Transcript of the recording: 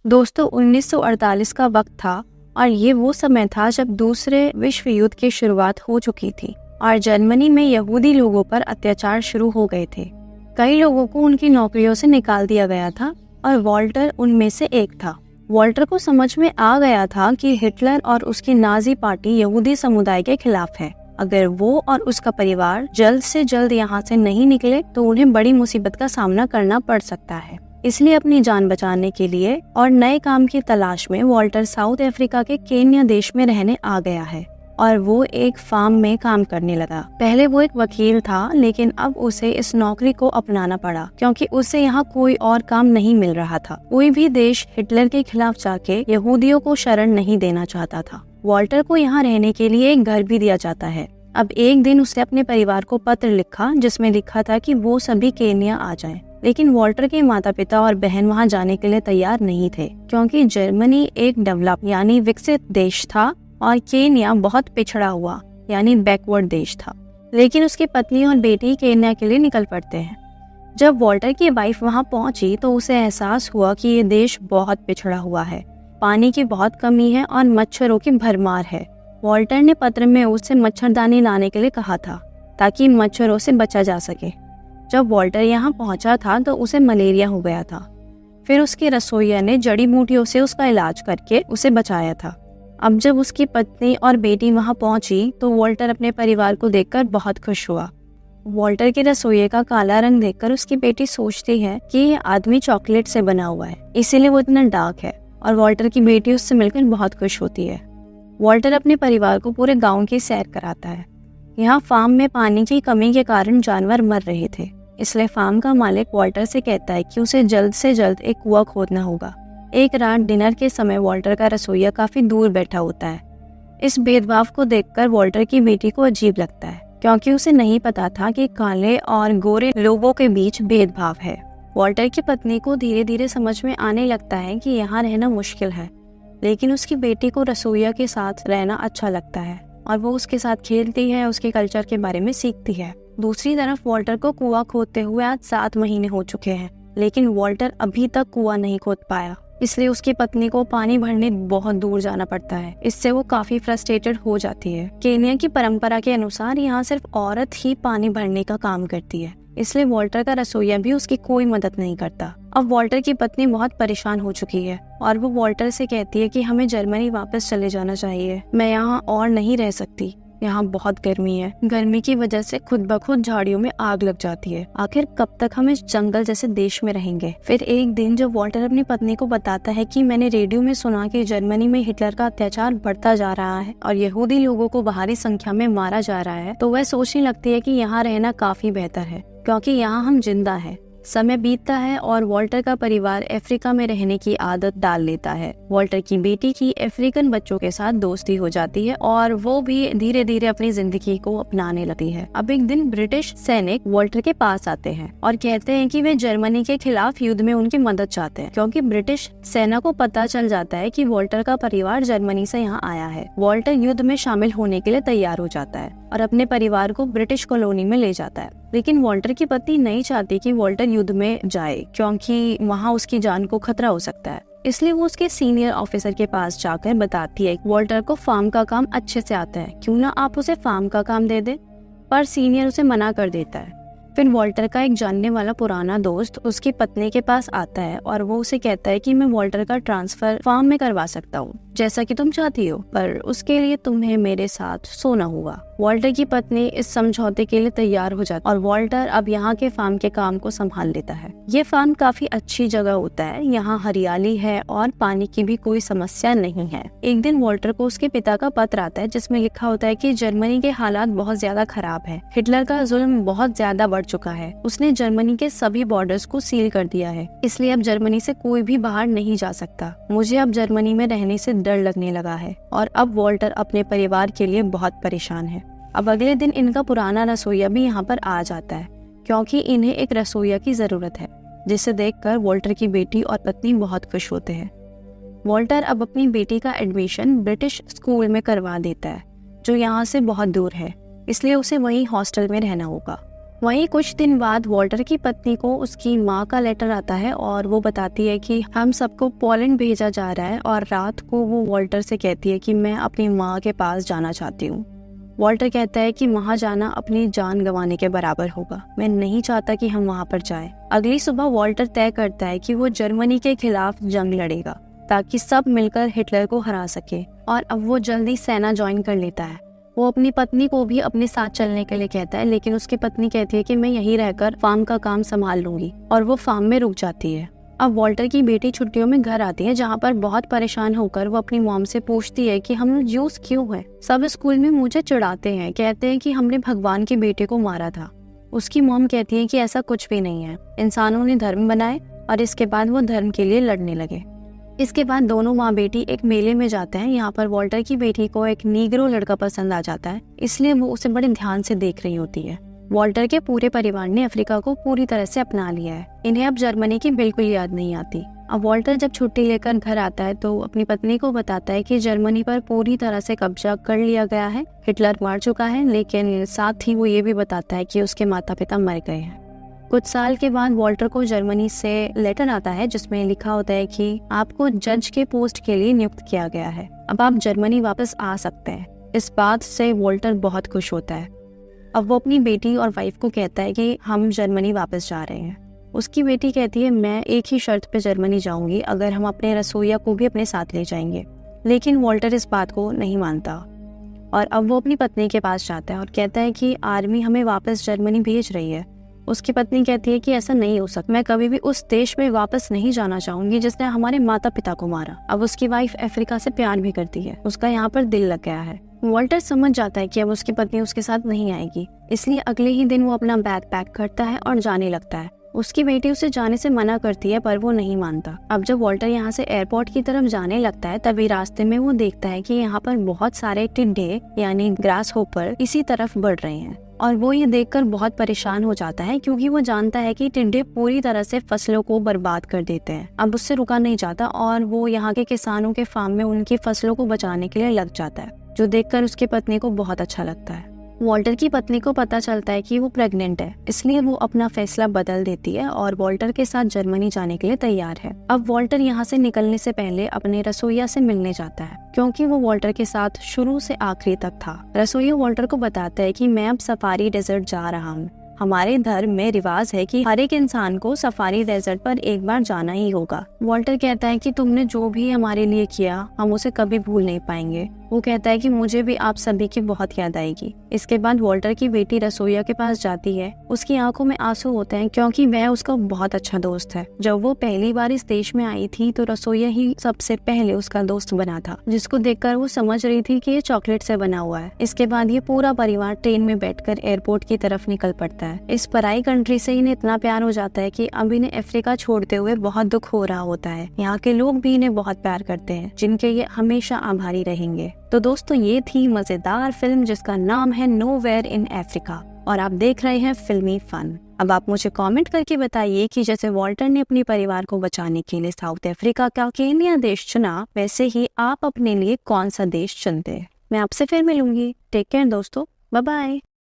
दोस्तों 1948 का वक्त था और ये वो समय था जब दूसरे विश्व युद्ध की शुरुआत हो चुकी थी और जर्मनी में यहूदी लोगों पर अत्याचार शुरू हो गए थे। कई लोगों को उनकी नौकरियों से निकाल दिया गया था और वॉल्टर उनमें से एक था। वॉल्टर को समझ में आ गया था कि हिटलर और उसकी नाजी पार्टी यहूदी समुदाय के खिलाफ है। अगर वो और उसका परिवार जल्द से जल्द यहाँ से नहीं निकले तो उन्हें बड़ी मुसीबत का सामना करना पड़ सकता है। इसलिए अपनी जान बचाने के लिए और नए काम की तलाश में वॉल्टर साउथ अफ्रीका के केन्या देश में रहने आ गया है और वो एक फार्म में काम करने लगा। पहले वो एक वकील था, लेकिन अब उसे इस नौकरी को अपनाना पड़ा क्योंकि उसे यहाँ कोई और काम नहीं मिल रहा था। कोई भी देश हिटलर के खिलाफ जाके यहूदियों को शरण नहीं देना चाहता था। वॉल्टर को यहाँ रहने के लिए एक घर भी दिया जाता है। अब एक दिन उसने अपने परिवार को पत्र लिखा जिसमें लिखा था कि वो सभी केन्या आ जाएं। लेकिन वॉल्टर के माता पिता और बहन वहाँ जाने के लिए तैयार नहीं थे क्योंकि जर्मनी एक डेवलप यानी विकसित देश था और केन्या बहुत पिछड़ा हुआ यानी बैकवर्ड देश था। लेकिन उसकी पत्नी और बेटी केन्या के लिए निकल पड़ते हैं। जब वॉल्टर की वाइफ वहाँ पहुंची तो उसे एहसास हुआ कि ये देश बहुत पिछड़ा हुआ है, पानी की बहुत कमी है और मच्छरों की भरमार है। वॉल्टर ने पत्र में उससे मच्छरदानी लाने के लिए कहा था ताकि मच्छरों से बचा जा सके। जब वॉल्टर यहाँ पहुंचा था तो उसे मलेरिया हो गया था। फिर उसकी रसोइया ने जड़ी बूटियों से उसका इलाज करके उसे बचाया था। अब जब उसकी पत्नी और बेटी वहां पहुंची तो वॉल्टर अपने परिवार को देखकर बहुत खुश हुआ। वॉल्टर के रसोइये का काला रंग देखकर उसकी बेटी सोचती है कि ये आदमी चॉकलेट से बना हुआ है, इसीलिए वो इतना डार्क है, और वॉल्टर की बेटी उससे मिलकर बहुत खुश होती है। वॉल्टर अपने परिवार को पूरे गाँव की सैर कराता है। यहाँ फार्म में पानी की कमी के कारण जानवर मर रहे थे, इसलिए फार्म का मालिक वॉल्टर से कहता है कि उसे जल्द से जल्द एक कुआं खोदना होगा। एक रात डिनर के समय वॉल्टर का रसोइया काफी दूर बैठा होता है। इस भेदभाव को देखकर वॉल्टर की बेटी को अजीब लगता है क्योंकि उसे नहीं पता था कि काले और गोरे लोगों के बीच भेदभाव है। वॉल्टर की पत्नी को धीरे धीरे समझ में आने लगता है कि यहाँ रहना मुश्किल है, लेकिन उसकी बेटी को रसोइया के साथ रहना अच्छा लगता है और वो उसके साथ खेलती है, उसके कल्चर के बारे में सीखती है। दूसरी तरफ वॉल्टर को कुआं खोदते हुए आज 7 महीने हो चुके हैं, लेकिन वॉल्टर अभी तक कुआं नहीं खोद पाया, इसलिए उसकी पत्नी को पानी भरने बहुत दूर जाना पड़ता है। इससे वो काफी फ्रस्ट्रेटेड हो जाती है। केन्या की परंपरा के अनुसार यहाँ सिर्फ औरत ही पानी भरने का काम करती है, इसलिए वॉल्टर का रसोइया भी उसकी कोई मदद नहीं करता। अब वॉल्टर की पत्नी बहुत परेशान हो चुकी है और वो वॉल्टर से कहती है कि हमें जर्मनी वापस चले जाना चाहिए। मैं यहाँ और नहीं रह सकती, यहाँ बहुत गर्मी है। गर्मी की वजह से खुद ब खुद झाड़ियों में आग लग जाती है। आखिर कब तक हम इस जंगल जैसे देश में रहेंगे। फिर एक दिन जब वॉल्टर अपनी पत्नी को बताता है कि मैंने रेडियो में सुना कि जर्मनी में हिटलर का अत्याचार बढ़ता जा रहा है और यहूदी लोगों को भारी संख्या में मारा जा रहा है, तो वह सोचने लगती है कि यहाँ रहना काफी बेहतर है क्योंकि यहाँ हम जिंदा है। समय बीतता है और वॉल्टर का परिवार अफ्रीका में रहने की आदत डाल लेता है। वॉल्टर की बेटी की अफ्रीकन बच्चों के साथ दोस्ती हो जाती है और वो भी धीरे धीरे अपनी जिंदगी को अपनाने लगती है। अब एक दिन ब्रिटिश सैनिक वॉल्टर के पास आते हैं और कहते हैं कि वे जर्मनी के खिलाफ युद्ध में उनकी मदद चाहते हैं क्योंकि ब्रिटिश सेना को पता चल जाता है कि वॉल्टर का परिवार जर्मनी से यहाँ आया है। वॉल्टर युद्ध में शामिल होने के लिए तैयार हो जाता है और अपने परिवार को ब्रिटिश कॉलोनी में ले जाता है। लेकिन वॉल्टर की पत्नी नहीं चाहती कि वॉल्टर युद्ध में जाए क्योंकि वहाँ उसकी जान को खतरा हो सकता है। इसलिए वो उसके सीनियर ऑफिसर के पास जाकर बताती है कि वॉल्टर को फार्म का काम अच्छे से आता है, क्यों ना आप उसे फार्म का काम दे दे। पर सीनियर उसे मना कर देता है। फिर वॉल्टर का एक जानने वाला पुराना दोस्त उसकी पत्नी के पास आता है और वो उसे कहता है कि मैं वॉल्टर का ट्रांसफर फार्म में करवा सकता हूँ जैसा कि तुम चाहती हो, पर उसके लिए तुम्हें मेरे साथ सोना होगा। वॉल्टर की पत्नी इस समझौते के लिए तैयार हो जाती है और वॉल्टर अब यहाँ के फार्म के काम को संभाल लेता है। ये फार्म काफी अच्छी जगह होता है, यहाँ हरियाली है और पानी की भी कोई समस्या नहीं है। एक दिन वॉल्टर को उसके पिता का पत्र आता है जिसमें लिखा होता है कि जर्मनी के हालात बहुत ज्यादा खराब है। हिटलर का जुल्म बहुत ज्यादा बढ़ चुका है। उसने जर्मनी के सभी बॉर्डर्स को सील कर दिया है, इसलिए अब जर्मनी से कोई भी बाहर नहीं जा सकता। मुझे अब जर्मनी में रहने से डर लगने लगा है और अब वॉल्टर अपने परिवार के लिए बहुत परेशान है। अब अगले दिन इनका पुराना रसोइया भी यहाँ पर आ जाता है क्योंकि इन्हें एक रसोइया की जरूरत है, जिसे देखकर वॉल्टर की बेटी और पत्नी बहुत खुश होते हैं। वॉल्टर अब अपनी बेटी का एडमिशन ब्रिटिश स्कूल में करवा देता है जो यहाँ से बहुत दूर है, इसलिए उसे वहीं हॉस्टल में रहना होगा। वहीं कुछ दिन बाद वॉल्टर की पत्नी को उसकी माँ का लेटर आता है और वो बताती है कि हम सबको पोलैंड भेजा जा रहा है, और रात को वो वॉल्टर से कहती है कि मैं अपनी माँ के पास जाना चाहती हूँ। वॉल्टर कहता है कि वहाँ जाना अपनी जान गंवाने के बराबर होगा, मैं नहीं चाहता कि हम वहाँ पर जाएं। अगली सुबह वॉल्टर तय करता है कि वो जर्मनी के खिलाफ जंग लड़ेगा ताकि सब मिलकर हिटलर को हरा सके, और अब वो जल्दी सेना ज्वाइन कर लेता है। वो अपनी पत्नी को भी अपने साथ चलने के लिए कहता है, लेकिन उसकी पत्नी कहती है कि मैं यहीं रहकर फार्म का काम संभाल लूंगी, और वो फार्म में रुक जाती है। अब वॉल्टर की बेटी छुट्टियों में घर आती है, जहाँ पर बहुत परेशान होकर वो अपनी मॉम से पूछती है कि हम ज्यूस क्यों है। सब स्कूल में मुझे चिढ़ाते हैं, कहते हैं कि हमने भगवान के बेटे को मारा था। उसकी मॉम कहती है कि ऐसा कुछ भी नहीं है, इंसानों ने धर्म बनाए और इसके बाद वो धर्म के लिए लड़ने लगे। इसके बाद दोनों माँ बेटी एक मेले में जाते हैं। यहाँ पर वॉल्टर की बेटी को एक नीग्रो लड़का पसंद आ जाता है, इसलिए वो उसे बड़े ध्यान से देख रही होती है। वॉल्टर के पूरे परिवार ने अफ्रीका को पूरी तरह से अपना लिया है, इन्हें अब जर्मनी की बिल्कुल याद नहीं आती। अब वॉल्टर जब छुट्टी लेकर घर आता है तो अपनी पत्नी को बताता है कि जर्मनी पर पूरी तरह से कब्जा कर लिया गया है, हिटलर मार चुका है, लेकिन साथ ही वो ये भी बताता है कि उसके माता पिता मर गए हैं। कुछ साल के बाद वॉल्टर को जर्मनी से लेटर आता है जिसमें लिखा होता है कि आपको जज के पोस्ट के लिए नियुक्त किया गया है, अब आप जर्मनी वापस आ सकते हैं। इस बात से वॉल्टर बहुत खुश होता है। अब वो अपनी बेटी और वाइफ को कहता है कि हम जर्मनी वापस जा रहे हैं। उसकी बेटी कहती है मैं एक ही शर्त पे जर्मनी जाऊंगी, अगर हम अपने रसोइया को भी अपने साथ ले जाएंगे। लेकिन वॉल्टर इस बात को नहीं मानता, और अब वो अपनी पत्नी के पास जाता है और कहता है कि आर्मी हमें वापस जर्मनी भेज रही है। उसकी पत्नी कहती है कि ऐसा नहीं हो सकता, मैं कभी भी उस देश में वापस नहीं जाना चाहूंगी जिसने हमारे माता पिता को मारा। अब उसकी वाइफ अफ्रीका से प्यार भी करती है, उसका यहाँ पर दिल लग गया है। वॉल्टर समझ जाता है कि अब उसकी पत्नी उसके साथ नहीं आएगी, इसलिए अगले ही दिन वो अपना बैग पैक करता है और जाने लगता है। उसकी बेटी उसे जाने से मना करती है पर वो नहीं मानता। अब जब वॉल्टर यहाँ से एयरपोर्ट की तरफ जाने लगता है तभी रास्ते में वो देखता है कि यहाँ पर बहुत सारे टिड्डे यानी ग्रास होपर इसी तरफ बढ़ रहे हैं, और वो ये देखकर बहुत परेशान हो जाता है क्योंकि वो जानता है कि टिड्डे पूरी तरह से फसलों को बर्बाद कर देते हैं। अब उससे रुका नहीं जाता और वो यहाँ के किसानों के फार्म में उनकी फसलों को बचाने के लिए लग जाता है, जो देखकर उसकी पत्नी को बहुत अच्छा लगता है। वॉल्टर की पत्नी को पता चलता है कि वो प्रेग्नेंट है, इसलिए वो अपना फैसला बदल देती है और वॉल्टर के साथ जर्मनी जाने के लिए तैयार है। अब वॉल्टर यहाँ से निकलने से पहले अपने रसोइया से मिलने जाता है, क्योंकि वो वॉल्टर के साथ शुरू से आखिरी तक था। रसोइया वॉल्टर को बताता है कि मैं अब सफारी डेजर्ट जा रहा हूँ। हमारे धर्म में रिवाज है कि हर एक इंसान को सफारी डेजर्ट पर एक बार जाना ही होगा। वॉल्टर कहता है कि तुमने जो भी हमारे लिए किया हम उसे कभी भूल नहीं पाएंगे। वो कहता है कि मुझे भी आप सभी की बहुत याद आएगी। इसके बाद वॉल्टर की बेटी रसोइया के पास जाती है। उसकी आंखों में आंसू होते हैं क्योंकि वह उसका बहुत अच्छा दोस्त है। जब वो पहली बार इस देश में आई थी तो रसोइया ही सबसे पहले उसका दोस्त बना था, जिसको देखकर वो समझ रही थी कि ये चॉकलेट से बना हुआ है। इसके बाद ये पूरा परिवार ट्रेन में बैठकर एयरपोर्ट की तरफ निकल पड़ता है। इस पराई कंट्री से इन्हें इतना प्यार हो जाता है कि अब इन्हें अफ्रीका छोड़ते हुए बहुत दुख हो रहा होता है। यहाँ के लोग भी इन्हें बहुत प्यार करते हैं, जिनके ये हमेशा आभारी रहेंगे। तो दोस्तों, ये थी मजेदार फिल्म जिसका नाम है नोवेयर इन अफ्रीका, और आप देख रहे हैं फिल्मी फन। अब आप मुझे कमेंट करके बताइए कि जैसे वॉल्टर ने अपने परिवार को बचाने के लिए साउथ अफ्रीका का केन्या देश चुना, वैसे ही आप अपने लिए कौन सा देश चुनते हैं। मैं आपसे फिर मिलूंगी। टेक केयर दोस्तों, बाय बाय।